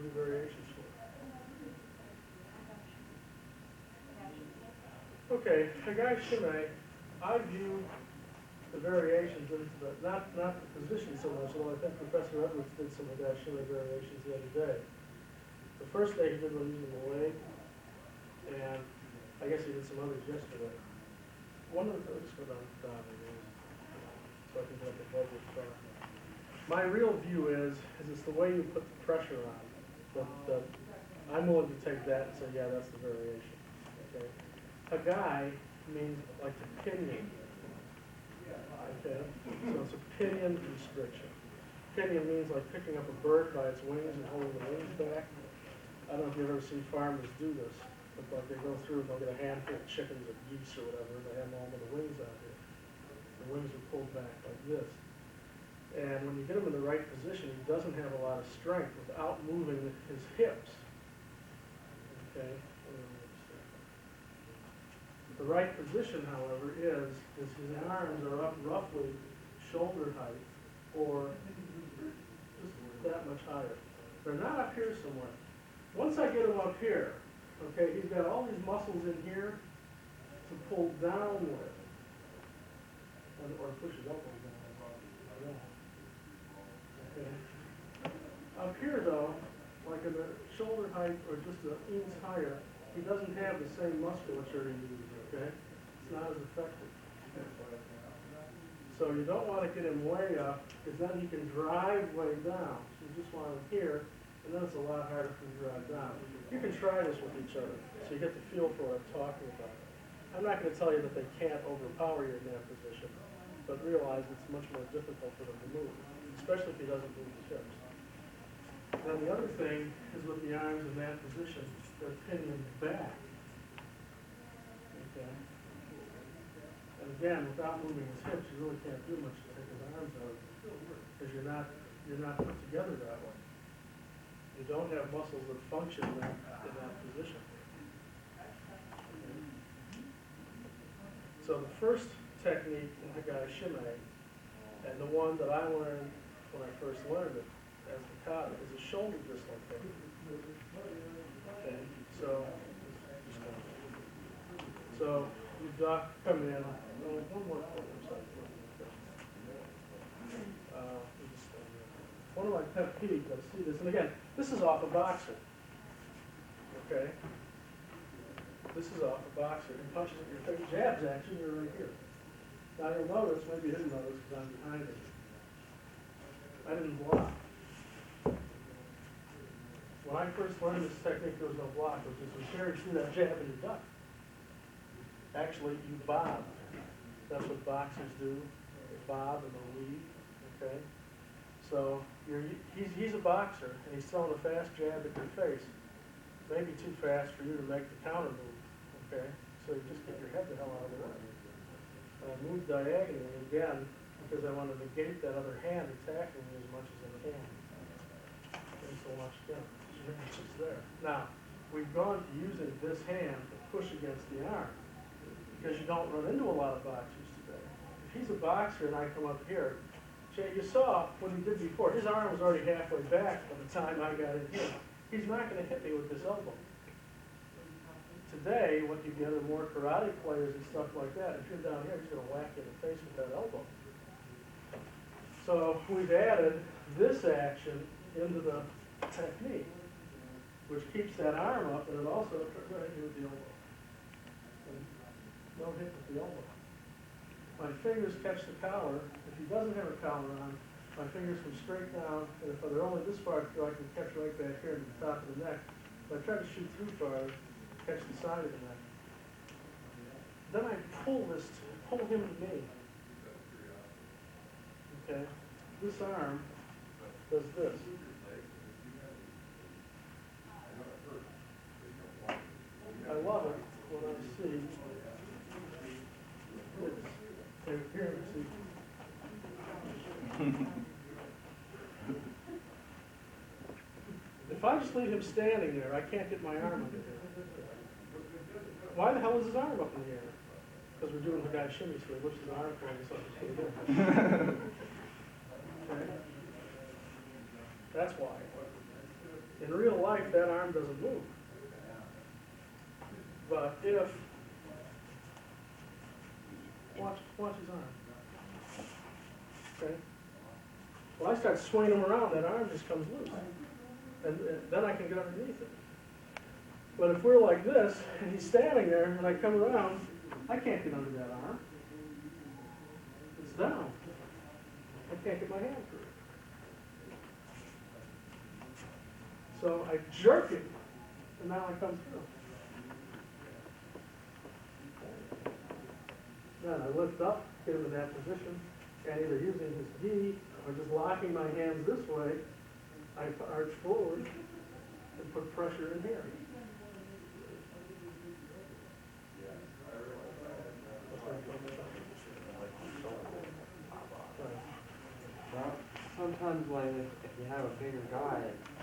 do variations for. Okay, Hagai Jime, I view the variations into the, not the position so much, although I think Professor Edwards did some Hagai Jime variations the other day. The first day he did one using the leg, and I guess he did some others yesterday. One of the, let's go down again, so I can get the budget chart. My real view is it's the way you put the pressure on. That I'm willing to take that and say, yeah, that's the variation. Okay. Hagai means like the pinion. Okay. So it's a pinion constriction. Pinion means like picking up a bird by its wings and holding the wings back. I don't know if you've ever seen farmers do this, but like they go through and they'll get a handful of chickens or geese or whatever, and they have them all with the wings out here. The wings are pulled back like this. And when you get him in the right position, he doesn't have a lot of strength without moving his hips. Okay? The right position, however, is his arms are up roughly shoulder height or just that much higher. They're not up here somewhere. Once I get him up here, okay, he's got all these muscles in here to pull down with, or push his elbows down. Okay. Up here, though, like in the shoulder height or just an inch higher, he doesn't have the same musculature he uses, okay? It's not as effective. So you don't want to get him way up, because then he can drive way down. So you just want him here, and then it's a lot harder for him to drive down. You can try this with each other, so you get the feel for what I'm talking about. I'm not going to tell you that they can't overpower you in that position, but realize it's much more difficult for them to move, especially if he doesn't move his hips. Then the other thing is with the arms in that position, they're pinioned back. Okay. And again, without moving his hips, you really can't do much to take his arms out, because you're not put together that way. You don't have muscles that function in that position. Okay. So the first technique in Hagai Jime, and the one that I learned when I first learned it as the kata, is a shoulder dislocation. Okay, so you come in. One more point. One of my pet peeves, I see this, and again, this is off a boxer. Okay, this is off a boxer. He punches at your face, jabs at you, you're right here. Now you'll notice, maybe you didn't notice because I'm behind him. I didn't block. When I first learned this technique, there was no block, which is you carry through that jab and you duck. Actually, you bob. That's what boxers do. They bob and they weave. Okay? So he's a boxer, and he's throwing a fast jab at your face. Maybe too fast for you to make the counter move. Okay? So you just get your head the hell out of the way. Move diagonally again, because I want to negate that other hand attacking me as much as I can. Thanks so much again. It's just there. Now, we've gone to using this hand to push against the arm, because you don't run into a lot of boxers today. If he's a boxer and I come up here, you saw what he did before. His arm was already halfway back by the time I got in here. He's not going to hit me with this elbow. Today, what you get are more karate players and stuff like that. If you're down here, he's going to whack you in the face with that elbow. So we've added this action into the technique, which keeps that arm up, and it also hit you with the elbow. And no hit with the elbow. My fingers catch the collar. If he doesn't have a collar on, my fingers come straight down, and if they're only this far through, I can catch right back here to the top of the neck. If I try to shoot through farther, catch the side of the neck. Then I pull him to me. Okay? This arm does this. I love it when I see this. Okay, here, see. If I just leave him standing there, I can't get my arm under here. Why the hell is his arm up in the air? Because we're doing the guy shimmy, so he lifts his arm for me, so I'm just okay? That's why. In real life, that arm doesn't move. But if, watch his arm. Okay? Well, I start swinging him around, that arm just comes loose. And then I can get underneath it. But if we're like this, and he's standing there, and I come around, I can't get under that arm. It's down. I can't get my hand through it. So I jerk it, and now I come through. Then I lift up, get him in that position, and either using his knee or just locking my hands this way, I arch forward and put pressure in here. Well, sometimes when if you have a bigger guy,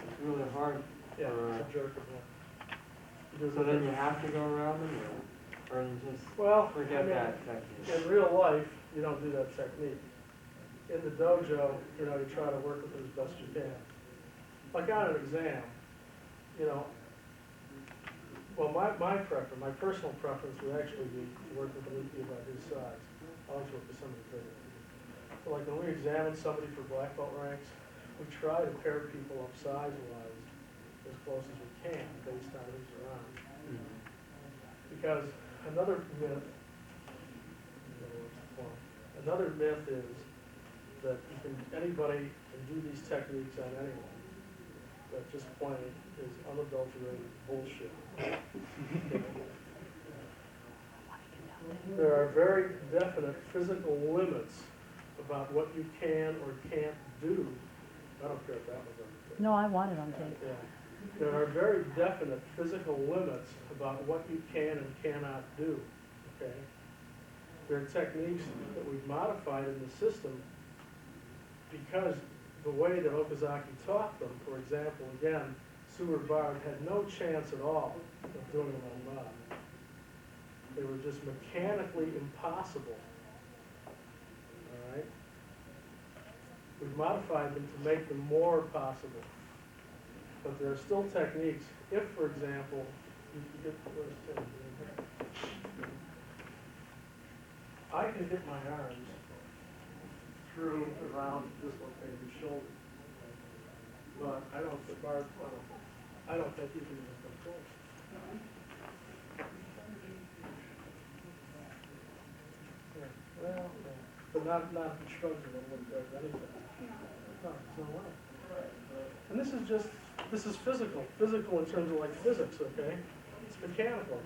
it's really hard. Yeah, for, it's a jerkable. So then you have to go around them, or you just forget that technique? In real life, you don't do that technique. In the dojo, you try to work with it as best you can. Like on an exam, well, my preference, my personal preference would actually be to work with a luthier about his size. I always work with somebody bigger. So like when we examine somebody for black belt ranks, we try to pair people up size-wise as close as we can based on who's around. Mm-hmm. Because another myth is that anybody can do these techniques on anyone. That just plain is unadulterated bullshit. There are very definite physical limits about what you can or can't do. I don't care if that was on tape. No, I want it on tape. Yeah. There are very definite physical limits about what you can and cannot do. Okay? There are techniques that we've modified in the system because the way that Okazaki taught them, for example, again, Seward Bard had no chance at all of doing them on Bob. They were just mechanically impossible. All right? We've modified them to make them more possible. But there are still techniques. If, for example, I can hit my arms through around dislocated shoulder, but I don't think you can even come close. Yeah, well, but not constructive of what does anything. No, there's no way. And this is physical in terms of like physics, okay? It's mechanical.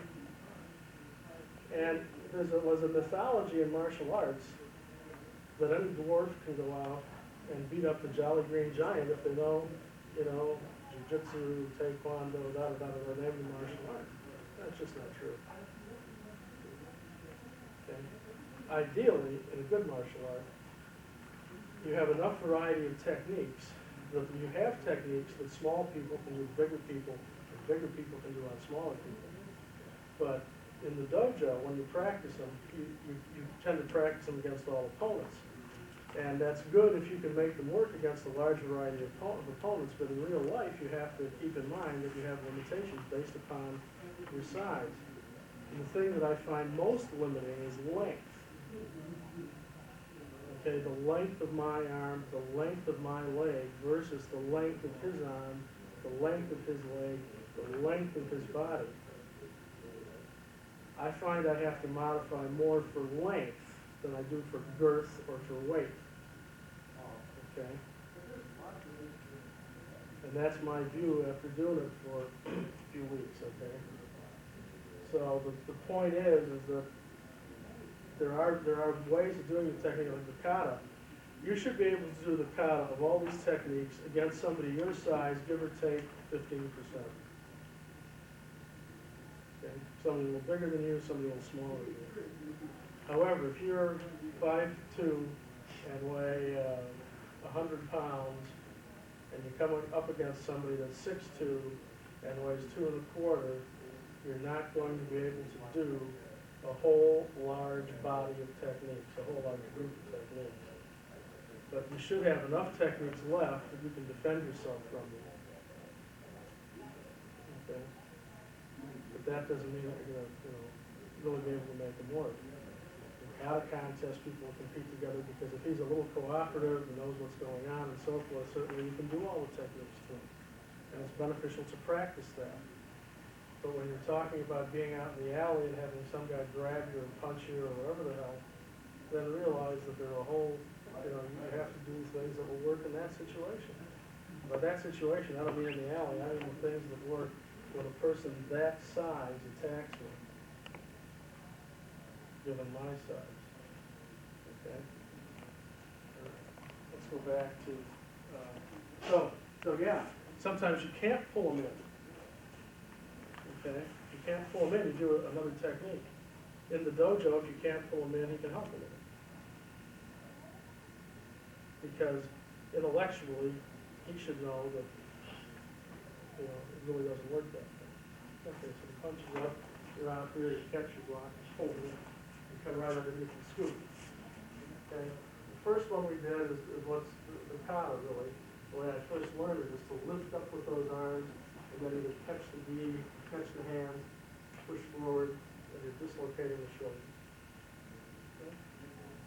And there was a mythology in martial arts that any dwarf can go out and beat up the Jolly Green Giant if they know, jiu-jitsu, taekwondo, name the martial art. That's just not true. Okay? Ideally, in a good martial art, you have enough variety of techniques that you have techniques that small people can do bigger people, and bigger people can do on smaller people. But in the dojo, when you practice them, you tend to practice them against all opponents. And that's good if you can make them work against a large variety of opponents, but in real life, you have to keep in mind that you have limitations based upon your size. And the thing that I find most limiting is length. Okay, the length of my arm, the length of my leg versus the length of his arm, the length of his leg, the length of his body. I find I have to modify more for length than I do for girth or for weight. Okay? And that's my view after doing it for a few weeks, okay? So the point is that there are ways of doing the technique like the kata. You should be able to do the kata of all these techniques against somebody your size, give or take 15%. Okay? Somebody a little bigger than you, somebody a little smaller than you. However, if you're 5'2" and weigh 100 pounds, and you're coming up against somebody that's 6'2" and weighs 2 1/4, you're not going to be able to do a whole large body of techniques, a whole large group of techniques. But you should have enough techniques left that you can defend yourself from them. okay? But that doesn't mean that you're gonna, really be able to make them work. At a contest, people will compete together, because if he's a little cooperative and knows what's going on and so forth, certainly you can do all the techniques to him. And it's beneficial to practice that. But when you're talking about being out in the alley and having some guy grab you or punch you or whatever the hell, then realize that there are a whole, you have to do things that will work in that situation. By that situation, I don't mean in the alley, I mean the things that work when a person that size attacks me, given my size. Okay? Let's go back to, so yeah, sometimes you can't pull them in. Okay? You can't pull them in, you do another technique. In the dojo, if you can't pull them in, he can help you with it. Because intellectually, he should know that, it really doesn't work that way. Okay, so he punches you up, you're out here, you catch your block, you pull it in, you come right underneath and scoop. Okay? The first one we did is what's the kata, really. The way I first learned it is to lift up with those arms, and then either catch the gi, catch the hands, push forward, and you're dislocating the shoulder.